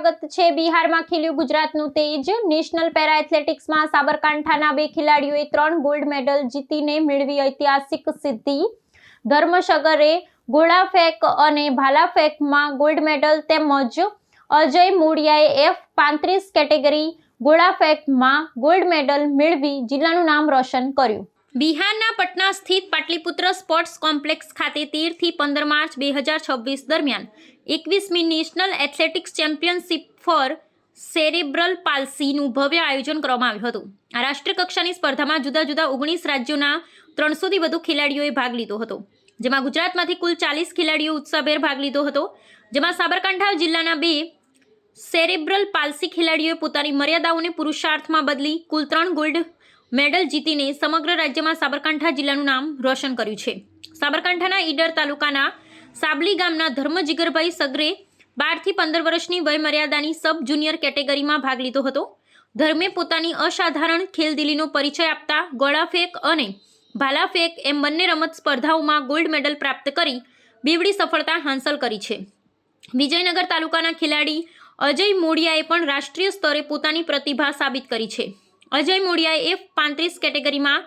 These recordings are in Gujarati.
સ્વાગત છે। બિહારમાં ખીલ્યું ગુજરાતનું તેજ। નેશનલ પેરા એથ્લેટિક્સમાં સાબરકાંઠાના 2 ખેલાડીઓએ 3 ગોલ્ડ મેડલ જીતીને મેળવી ઐતિહાસિક સિદ્ધિ। ધર્મસગરે ગોળાફેંક અને ભાલાફેંકમાં ગોલ્ડ મેડલ તેમજ અજય મોડિયાએ F35 કેટેગરી ગોળાફેંકમાં ગોલ્ડ મેડલ મેળવી જિલ્લાનું નામ રોશન કર્યું। બિહારના પટના સ્થિત પાટલીપુત્ર સ્પોર્ટ્સ કોમ્પ્લેક્સ ખાતે 13 થી 15 માર્ચ 2026 દરમિયાન 21મી national athletics championship for cerebral પાલ્સીનું ભવ્ય આયોજન કરવામાં આવ્યું હતું। આ રાષ્ટ્રીય કક્ષાની સ્પર્ધામાં જુદા જુદા 19 રાજ્યોના 300થી વધુ ખેલાડીઓએ ભાગ લીધો હતો, જેમાં ગુજરાતમાંથી કુલ 40 ખેલાડીઓ ઉત્સાહભેર ભાગ લીધો હતો, જેમાં સાબરકાંઠા જિલ્લાના 2 સેરેબ્રલ પાલ્સી ખેલાડીઓએ પોતાની મર્યાદાઓને પુરુષાર્થમાં બદલી કુલ 3 ગોલ્ડ મેડલ જીતીને સમગ્ર રાજ્યમાં સાબરકાંઠા જિલ્લાનું નામ રોશન કર્યું છે। સાબરકાંઠાના ઈડર તાલુકાના સાબલી ગામના ધર્મજીગરભાઈ સગરે 12 થી 15 વર્ષની વય મર્યાદાની સબ જુનિયર કેટેગરીમાં ભાગ લીધો હતો। ધર્મે પોતાની અસાધારણ ખેલદિલીનો પરિચય આપતા ગોળાફેંક અને ભાલાફેંક એમ બંને રમત સ્પર્ધાઓમાં ગોલ્ડ મેડલ પ્રાપ્ત કરી બેવડી સફળતા હાંસલ કરી છે। વિજયનગર તાલુકાના ખેલાડી અજય મોડિયાએ પણ રાષ્ટ્રીય સ્તરે પોતાની પ્રતિભા સાબિત કરી છે। અજય મોડિયાએ F35 કેટેગરીમાં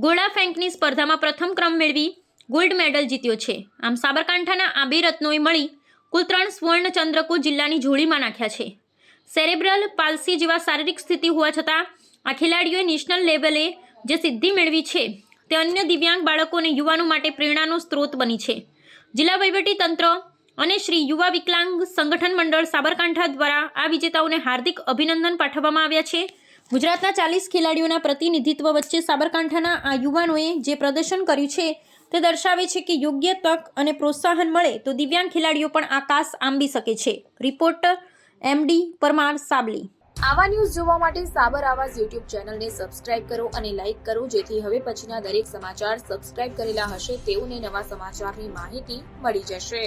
ગોળાફેંકની સ્પર્ધામાં પ્રથમ ક્રમ મેળવી ગોલ્ડ મેડલ જીત્યો છે। આમ સાબરકાંઠાના આ 2 રત્નોએ મળી કુલ 3 સ્વર્ણ ચંદ્રકો જિલ્લાની ઝોળીમાં નાખ્યા છે। સેરેબ્રલ પાલ્સી જેવા શારીરિક સ્થિતિ હોવા છતાં આ ખેલાડીઓએ નેશનલ લેવલે જે સિદ્ધિ મેળવી છે તે અન્ય દિવ્યાંગ બાળકો અને યુવાનો માટે પ્રેરણાનો સ્ત્રોત બની છે। જિલ્લા વહીવટી તંત્ર અને શ્રી યુવા વિકલાંગ સંગઠન મંડળ સાબરકાંઠા દ્વારા આ વિજેતાઓને હાર્દિક અભિનંદન પાઠવવામાં આવ્યા છે। ગુજરાતના 40 ખેલાડીઓના પ્રતિનિધિત્વ વચ્ચે સાબરકાંઠાના આ યુવાનોએ જે પ્રદર્શન કર્યું છે તે દર્શાવે છે કે યોગ્ય તક અને પ્રોત્સાહન મળે તો દિવ્યાંગ ખેલાડીઓ પણ આકાશ આંબી શકે છે। Reporter MD Parmar Sabli. આવા ન્યૂઝ જોવા માટે સાબર આવાઝ YouTube ચેનલને સબસ્ક્રાઇબ કરો અને લાઇક કરો, જેથી હવે પછીના દરેક સમાચાર સબસ્ક્રાઇબ કરેલા હશે તેઓને નવા સમાચારની માહિતી મળી જશે।